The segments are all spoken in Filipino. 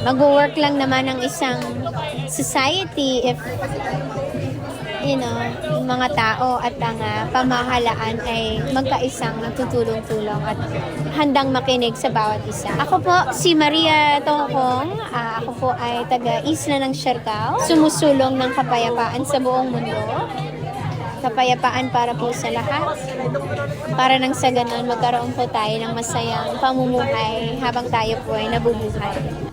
Mag-work lang naman ang isang society if yung mga tao at ang pamahalaan ay magkaisang nagtutulong-tulong at handang makinig sa bawat isa. Ako po si Maria Tongkong. Ako po ay taga Isla ng Siargao. Sumusulong ng kapayapaan sa buong mundo. Kapayapaan para po sa lahat. Para nang sa ganun, magkaroon po tayo ng masayang pamumuhay habang tayo po ay nabubuhay.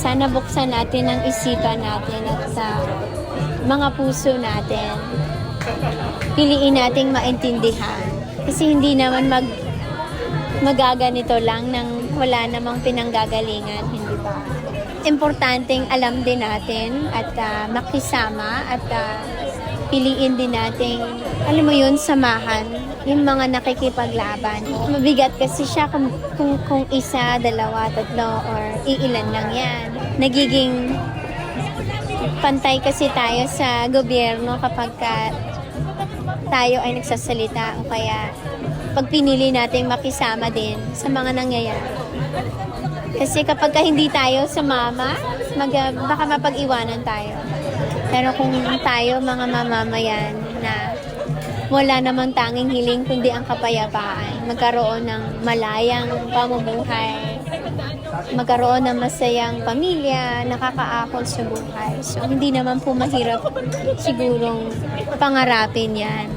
Sana buksan natin ang isipan natin at sa mga puso natin. Piliin nating maintindihan. Kasi hindi naman magaganito lang nang wala namang pinanggagalingan, hindi ba? Importanteng alam din natin at makisama at piliin din nating, alam mo yun, samahan yung mga nakikipaglaban. Mabigat kasi siya kung isa, dalawa, tatlo, or iilan lang yan. Nagiging pantay kasi tayo sa gobyerno kapag tayo ay nagsasalita o kaya pag pinili natin makisama din sa mga nangyayari. Kasi kapag hindi tayo sumama, baka mapag-iwanan tayo. Pero kung tayo mga mamamayan na wala namang tanging hiling kundi ang kapayapaan, magkaroon ng malayang pamumuhay, magkaroon ng masayang pamilya, nakakaakol sa buhay. So, hindi naman po mahirap sigurong pangarapin yan.